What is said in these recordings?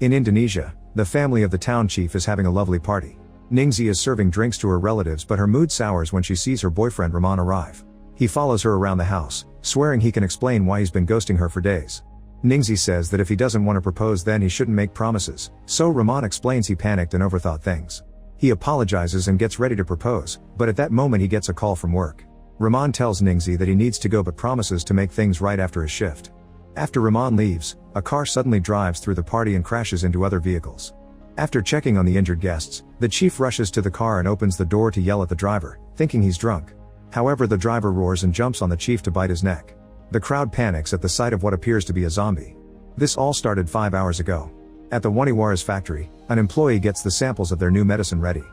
In Indonesia, the family of the town chief is having a lovely party. Ningsi is serving drinks to her relatives, but her mood sours when she sees her boyfriend Rahman arrive. He follows her around the house, swearing he can explain why he's been ghosting her for days. Ningsi says that if he doesn't want to propose, then he shouldn't make promises, so Rahman explains he panicked and overthought things. He apologizes and gets ready to propose, but at that moment he gets a call from work. Rahman tells Ningsi that he needs to go but promises to make things right after his shift. After Rahman leaves, a car suddenly drives through the party and crashes into other vehicles. After checking on the injured guests, the chief rushes to the car and opens the door to yell at the driver, thinking he's drunk. However, the driver roars and jumps on the chief to bite his neck. The crowd panics at the sight of what appears to be a zombie. This all started 5 hours ago. At the Waniwaras factory, an employee gets the samples of their new medicine ready.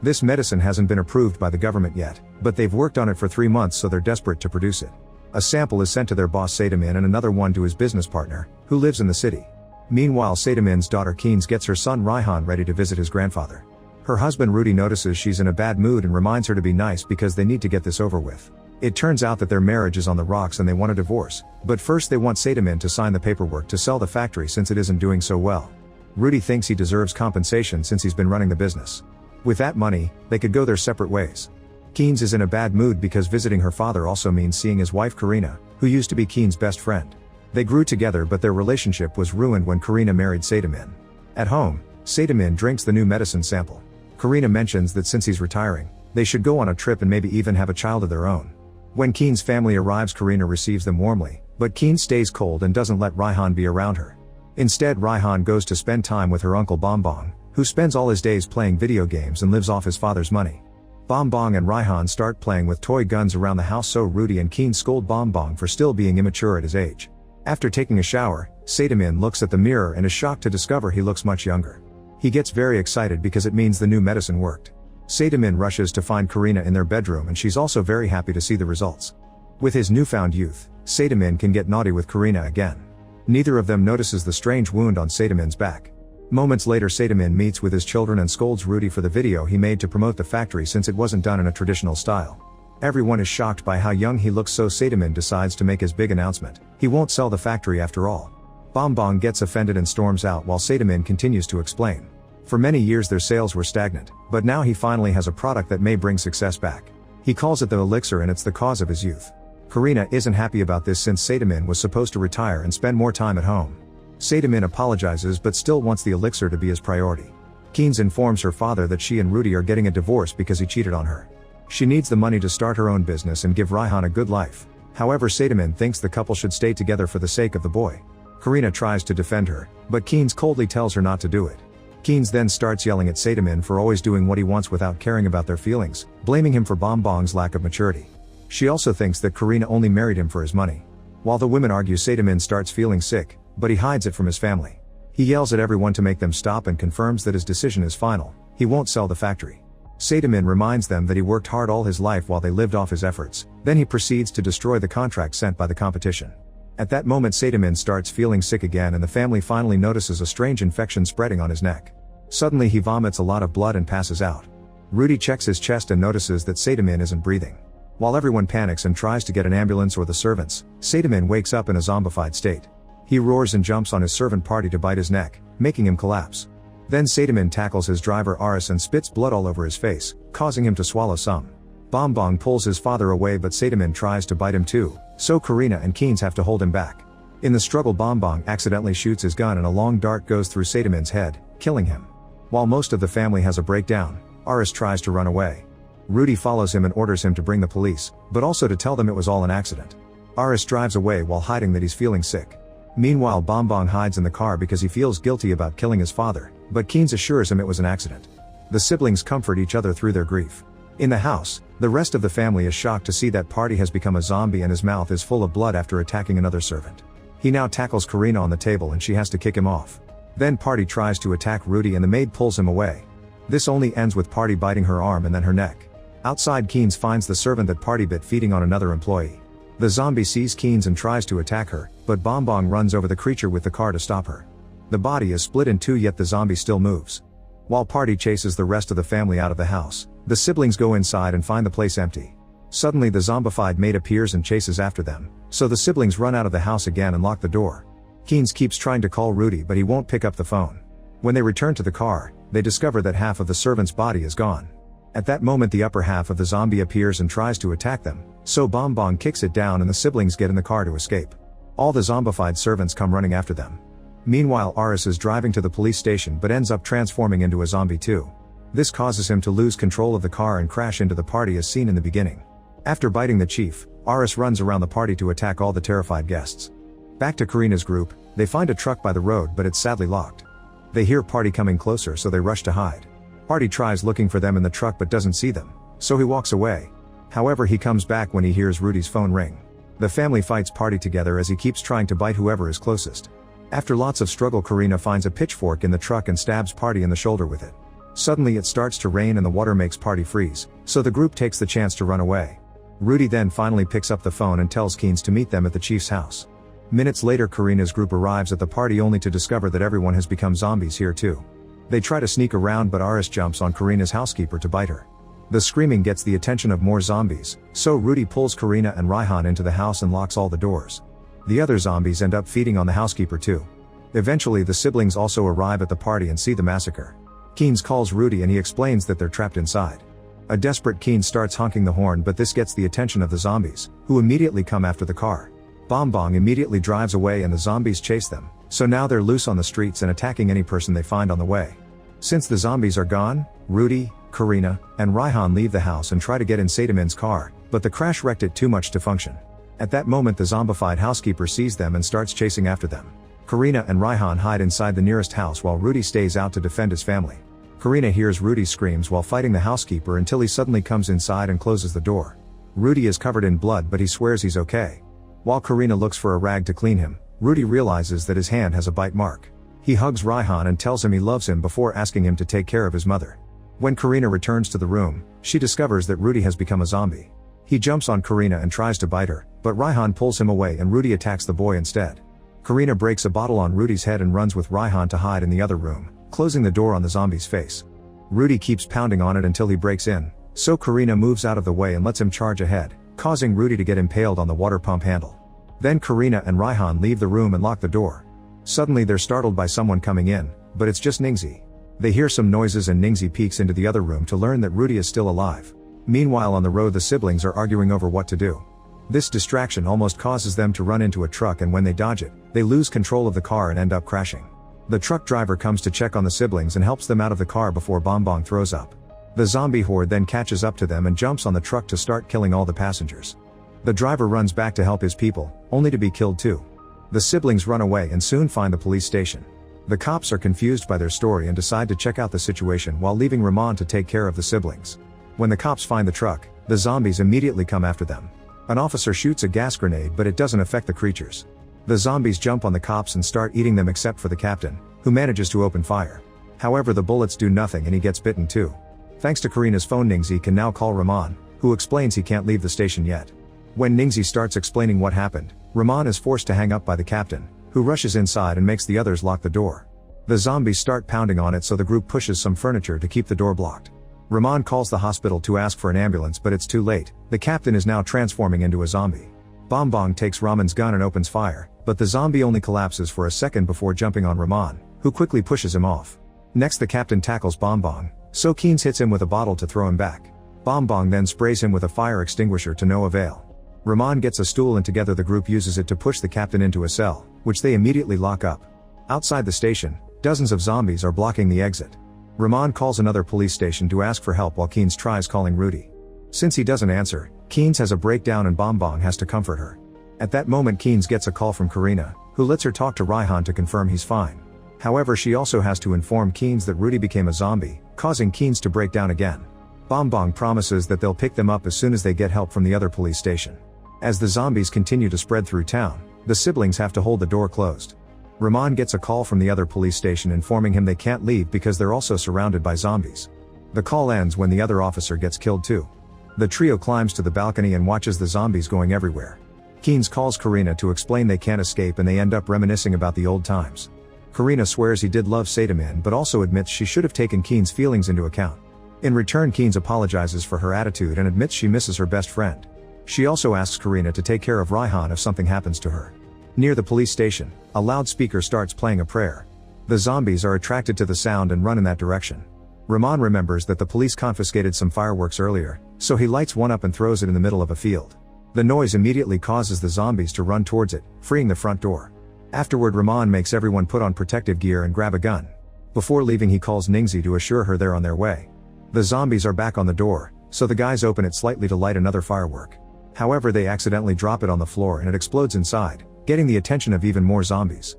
This medicine hasn't been approved by the government yet, but they've worked on it for 3 months, so they're desperate to produce it. A sample is sent to their boss Sadamin and another one to his business partner, who lives in the city. Meanwhile, Sadamin's daughter Keens gets her son Raihan ready to visit his grandfather. Her husband Rudy notices she's in a bad mood and reminds her to be nice because they need to get this over with. It turns out that their marriage is on the rocks and they want a divorce, but first they want Sadamin to sign the paperwork to sell the factory since it isn't doing so well. Rudy thinks he deserves compensation since he's been running the business. With that money, they could go their separate ways. Keens is in a bad mood because visiting her father also means seeing his wife Karina, who used to be Keens' best friend. They grew together, but their relationship was ruined when Karina married Sadamin. At home, Sadamin drinks the new medicine sample. Karina mentions that since he's retiring, they should go on a trip and maybe even have a child of their own. When Keens' family arrives, Karina receives them warmly, but Keens stays cold and doesn't let Raihan be around her. Instead, Raihan goes to spend time with her uncle Bombong, who spends all his days playing video games and lives off his father's money. Bombong and Raihan start playing with toy guns around the house, so Rudy and Keens scold Bombong for still being immature at his age. After taking a shower, Sadamin looks at the mirror and is shocked to discover he looks much younger. He gets very excited because it means the new medicine worked. Sadamin rushes to find Karina in their bedroom and she's also very happy to see the results. With his newfound youth, Sadamin can get naughty with Karina again. Neither of them notices the strange wound on Sadamin's back. Moments later, Sadamin meets with his children and scolds Rudy for the video he made to promote the factory since it wasn't done in a traditional style. Everyone is shocked by how young he looks, so Sadamin decides to make his big announcement. He won't sell the factory after all. Bombong gets offended and storms out while Sadamin continues to explain. For many years their sales were stagnant, but now he finally has a product that may bring success back. He calls it the elixir and it's the cause of his youth. Karina isn't happy about this since Sadamin was supposed to retire and spend more time at home. Sadamin apologizes but still wants the elixir to be his priority. Keens informs her father that she and Rudy are getting a divorce because he cheated on her. She needs the money to start her own business and give Raihan a good life. However, Sadamin thinks the couple should stay together for the sake of the boy. Karina tries to defend her, but Keens coldly tells her not to do it. Keens then starts yelling at Sadamin for always doing what he wants without caring about their feelings, blaming him for Bombong's lack of maturity. She also thinks that Karina only married him for his money. While the women argue, Sadamin starts feeling sick, but he hides it from his family. He yells at everyone to make them stop and confirms that his decision is final. He won't sell the factory. Sadamin reminds them that he worked hard all his life while they lived off his efforts. Then he proceeds to destroy the contract sent by the competition. At that moment, Sadamin starts feeling sick again and the family finally notices a strange infection spreading on his neck. Suddenly he vomits a lot of blood and passes out. Rudy checks his chest and notices that Sadamin isn't breathing. While everyone panics and tries to get an ambulance or the servants, Sadamin wakes up in a zombified state. He roars and jumps on his servant party to bite his neck, making him collapse. Then Sadamin tackles his driver Aris and spits blood all over his face, causing him to swallow some. Bombong pulls his father away, but Sadamin tries to bite him too, so Karina and Keens have to hold him back. In the struggle, Bombong accidentally shoots his gun and a long dart goes through Sadamin's head, killing him. While most of the family has a breakdown, Aris tries to run away. Rudy follows him and orders him to bring the police, but also to tell them it was all an accident. Aris drives away while hiding that he's feeling sick. Meanwhile, Bombong hides in the car because he feels guilty about killing his father, but Keens assures him it was an accident. The siblings comfort each other through their grief. In the house, the rest of the family is shocked to see that Party has become a zombie and his mouth is full of blood after attacking another servant. He now tackles Karina on the table and she has to kick him off. Then Party tries to attack Rudy and the maid pulls him away. This only ends with Party biting her arm and then her neck. Outside, Keens finds the servant that Party bit feeding on another employee. The zombie sees Keens and tries to attack her, but Bombong runs over the creature with the car to stop her. The body is split in two, yet the zombie still moves. While Party chases the rest of the family out of the house, the siblings go inside and find the place empty. Suddenly the zombified maid appears and chases after them, so the siblings run out of the house again and lock the door. Keens keeps trying to call Rudy, but he won't pick up the phone. When they return to the car, they discover that half of the servant's body is gone. At that moment the upper half of the zombie appears and tries to attack them, so Bonbon kicks it down and the siblings get in the car to escape. All the zombified servants come running after them. Meanwhile Aris is driving to the police station but ends up transforming into a zombie too. This causes him to lose control of the car and crash into the party as seen in the beginning. After biting the chief, Aris runs around the party to attack all the terrified guests. Back to Karina's group, they find a truck by the road but it's sadly locked. They hear Party coming closer so they rush to hide. Party tries looking for them in the truck but doesn't see them, so he walks away. However, he comes back when he hears Rudy's phone ring. The family fights Party together as he keeps trying to bite whoever is closest. After lots of struggle, Karina finds a pitchfork in the truck and stabs Party in the shoulder with it. Suddenly it starts to rain and the water makes Party freeze, so the group takes the chance to run away. Rudy then finally picks up the phone and tells Keynes to meet them at the chief's house. Minutes later Karina's group arrives at the party only to discover that everyone has become zombies here too. They try to sneak around but Aris jumps on Karina's housekeeper to bite her. The screaming gets the attention of more zombies, so Rudy pulls Karina and Raihan into the house and locks all the doors. The other zombies end up feeding on the housekeeper too. Eventually the siblings also arrive at the party and see the massacre. Keynes calls Rudy and he explains that they're trapped inside. A desperate Keynes starts honking the horn but this gets the attention of the zombies, who immediately come after the car. Bonbon immediately drives away and the zombies chase them, so now they're loose on the streets and attacking any person they find on the way. Since the zombies are gone, Rudy, Karina, and Raihan leave the house and try to get in Sadamin's car, but the crash wrecked it too much to function. At that moment the zombified housekeeper sees them and starts chasing after them. Karina and Raihan hide inside the nearest house while Rudy stays out to defend his family. Karina hears Rudy's screams while fighting the housekeeper until he suddenly comes inside and closes the door. Rudy is covered in blood but he swears he's okay. While Karina looks for a rag to clean him, Rudy realizes that his hand has a bite mark. He hugs Raihan and tells him he loves him before asking him to take care of his mother. When Karina returns to the room, she discovers that Rudy has become a zombie. He jumps on Karina and tries to bite her, but Raihan pulls him away and Rudy attacks the boy instead. Karina breaks a bottle on Rudy's head and runs with Raihan to hide in the other room, closing the door on the zombie's face. Rudy keeps pounding on it until he breaks in, so Karina moves out of the way and lets him charge ahead, causing Rudy to get impaled on the water pump handle. Then Karina and Raihan leave the room and lock the door. Suddenly they're startled by someone coming in, but it's just Ningxi. They hear some noises and Ningxi peeks into the other room to learn that Rudy is still alive. Meanwhile on the road the siblings are arguing over what to do. This distraction almost causes them to run into a truck and when they dodge it, they lose control of the car and end up crashing. The truck driver comes to check on the siblings and helps them out of the car before Bonbon throws up. The zombie horde then catches up to them and jumps on the truck to start killing all the passengers. The driver runs back to help his people, only to be killed too. The siblings run away and soon find the police station. The cops are confused by their story and decide to check out the situation while leaving Ramon to take care of the siblings. When the cops find the truck, the zombies immediately come after them. An officer shoots a gas grenade but it doesn't affect the creatures. The zombies jump on the cops and start eating them except for the captain, who manages to open fire. However, the bullets do nothing and he gets bitten too. Thanks to Karina's phone, Ningxi can now call Ramon, who explains he can't leave the station yet. When Ningxi starts explaining what happened, Ramon is forced to hang up by the captain, who rushes inside and makes the others lock the door. The zombies start pounding on it so the group pushes some furniture to keep the door blocked. Ramon calls the hospital to ask for an ambulance but it's too late, the captain is now transforming into a zombie. Bonbon takes Ramon's gun and opens fire, but the zombie only collapses for a second before jumping on Ramon, who quickly pushes him off. Next the captain tackles Bonbon, so Keynes hits him with a bottle to throw him back. Bonbon then sprays him with a fire extinguisher to no avail. Ramon gets a stool and together the group uses it to push the captain into a cell, which they immediately lock up. Outside the station, dozens of zombies are blocking the exit. Ramon calls another police station to ask for help while Keynes tries calling Rudy. Since he doesn't answer, Keynes has a breakdown and Bonbon has to comfort her. At that moment Keynes gets a call from Karina, who lets her talk to Raihan to confirm he's fine. However, she also has to inform Keynes that Rudy became a zombie, causing Keynes to break down again. Bonbon promises that they'll pick them up as soon as they get help from the other police station. As the zombies continue to spread through town, the siblings have to hold the door closed. Ramon gets a call from the other police station informing him they can't leave because they're also surrounded by zombies. The call ends when the other officer gets killed too. The trio climbs to the balcony and watches the zombies going everywhere. Keynes calls Karina to explain they can't escape and they end up reminiscing about the old times. Karina swears he did love Sadamin but also admits she should have taken Keynes' feelings into account. In return, Keynes apologizes for her attitude and admits she misses her best friend. She also asks Karina to take care of Raihan if something happens to her. Near the police station, a loudspeaker starts playing a prayer. The zombies are attracted to the sound and run in that direction. Ramon remembers that the police confiscated some fireworks earlier, so he lights one up and throws it in the middle of a field. The noise immediately causes the zombies to run towards it, freeing the front door. Afterward, Ramon makes everyone put on protective gear and grab a gun. Before leaving, he calls Ningxi to assure her they're on their way. The zombies are back on the door, so the guys open it slightly to light another firework. However, they accidentally drop it on the floor and it explodes inside, getting the attention of even more zombies.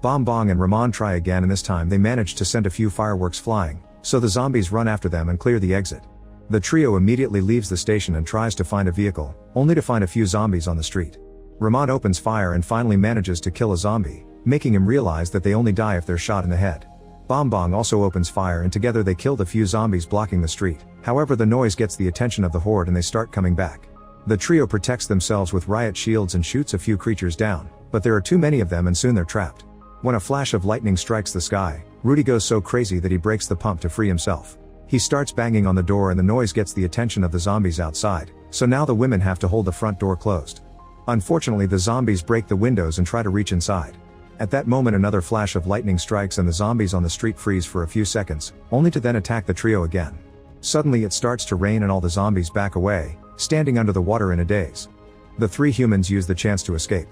Bombong and Ramon try again, and this time they manage to send a few fireworks flying, so the zombies run after them and clear the exit. The trio immediately leaves the station and tries to find a vehicle, only to find a few zombies on the street. Ramon opens fire and finally manages to kill a zombie, making him realize that they only die if they're shot in the head. Bombong also opens fire and together they kill the few zombies blocking the street. However, the noise gets the attention of the horde and they start coming back. The trio protects themselves with riot shields and shoots a few creatures down, but there are too many of them and soon they're trapped. When a flash of lightning strikes the sky, Rudy goes so crazy that he breaks the pump to free himself. He starts banging on the door and the noise gets the attention of the zombies outside, so now the women have to hold the front door closed. Unfortunately, the zombies break the windows and try to reach inside. At that moment, another flash of lightning strikes and the zombies on the street freeze for a few seconds, only to then attack the trio again. Suddenly it starts to rain and all the zombies back away, standing under the water in a daze. The three humans use the chance to escape.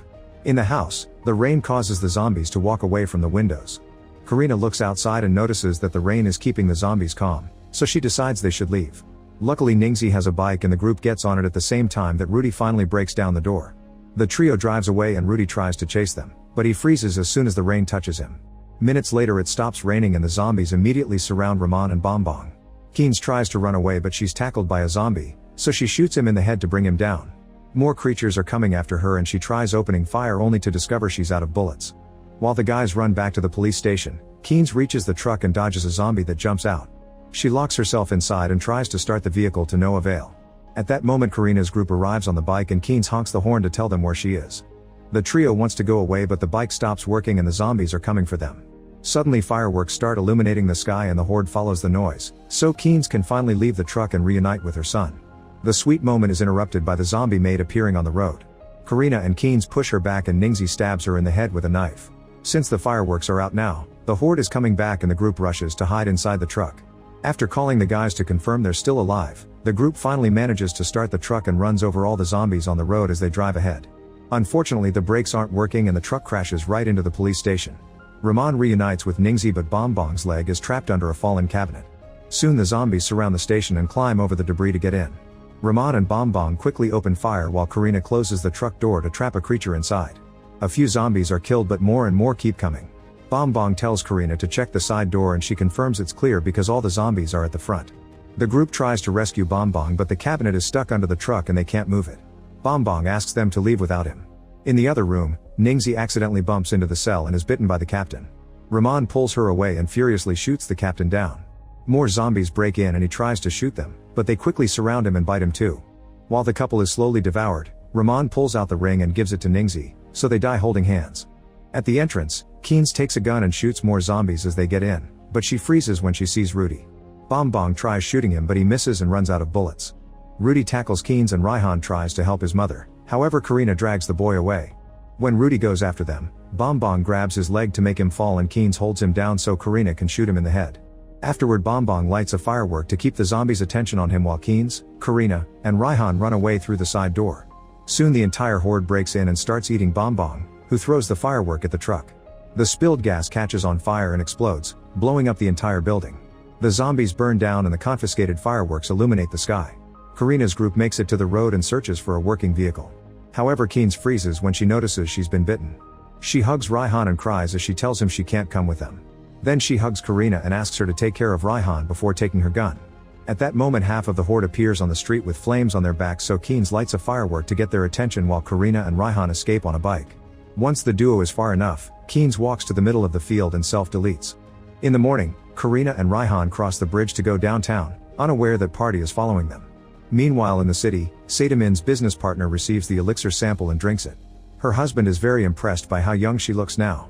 In the house, the rain causes the zombies to walk away from the windows. Karina looks outside and notices that the rain is keeping the zombies calm, so she decides they should leave. Luckily, Ningxi has a bike and the group gets on it at the same time that Rudy finally breaks down the door. The trio drives away and Rudy tries to chase them, but he freezes as soon as the rain touches him. Minutes later it stops raining and the zombies immediately surround Ramon and Bombong. Keynes tries to run away but she's tackled by a zombie, so she shoots him in the head to bring him down. More creatures are coming after her and she tries opening fire only to discover she's out of bullets. While the guys run back to the police station, Keynes reaches the truck and dodges a zombie that jumps out. She locks herself inside and tries to start the vehicle to no avail. At that moment, Karina's group arrives on the bike and Keynes honks the horn to tell them where she is. The trio wants to go away but the bike stops working and the zombies are coming for them. Suddenly fireworks start illuminating the sky and the horde follows the noise, so Keynes can finally leave the truck and reunite with her son. The sweet moment is interrupted by the zombie maid appearing on the road. Karina and Keynes push her back and Ningxi stabs her in the head with a knife. Since the fireworks are out now, the horde is coming back and the group rushes to hide inside the truck. After calling the guys to confirm they're still alive, the group finally manages to start the truck and runs over all the zombies on the road as they drive ahead. Unfortunately, the brakes aren't working and the truck crashes right into the police station. Ramon reunites with Ningxi but Bombong's leg is trapped under a fallen cabinet. Soon the zombies surround the station and climb over the debris to get in. Ramon and Bombong quickly open fire while Karina closes the truck door to trap a creature inside. A few zombies are killed but more and more keep coming. Bombong tells Karina to check the side door and she confirms it's clear because all the zombies are at the front. The group tries to rescue Bombong but the cabinet is stuck under the truck and they can't move it. Bombong asks them to leave without him. In the other room, Ningxi accidentally bumps into the cell and is bitten by the captain. Ramon pulls her away and furiously shoots the captain down. More zombies break in and he tries to shoot them, but they quickly surround him and bite him too. While the couple is slowly devoured, Ramon pulls out the ring and gives it to Ningxi, so they die holding hands. At the entrance, Keynes takes a gun and shoots more zombies as they get in, but she freezes when she sees Rudy. Bombong tries shooting him but he misses and runs out of bullets. Rudy tackles Keynes and Raihan tries to help his mother, however Karina drags the boy away. When Rudy goes after them, Bombong grabs his leg to make him fall and Keynes holds him down so Karina can shoot him in the head. Afterward, Bombong lights a firework to keep the zombies' attention on him while Keynes, Karina, and Raihan run away through the side door. Soon the entire horde breaks in and starts eating Bombong, who throws the firework at the truck. The spilled gas catches on fire and explodes, blowing up the entire building. The zombies burn down and the confiscated fireworks illuminate the sky. Karina's group makes it to the road and searches for a working vehicle. However, Keynes freezes when she notices she's been bitten. She hugs Raihan and cries as she tells him she can't come with them. Then she hugs Karina and asks her to take care of Raihan before taking her gun. At that moment, half of the horde appears on the street with flames on their backs, so Keynes lights a firework to get their attention while Karina and Raihan escape on a bike. Once the duo is far enough, Keynes walks to the middle of the field and self-deletes. In the morning, Karina and Raihan cross the bridge to go downtown, unaware that Party is following them. Meanwhile in the city, Sadamin's business partner receives the elixir sample and drinks it. Her husband is very impressed by how young she looks now.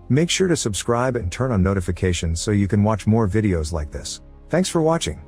Make sure to subscribe and turn on notifications so you can watch more videos like this. Thanks for watching.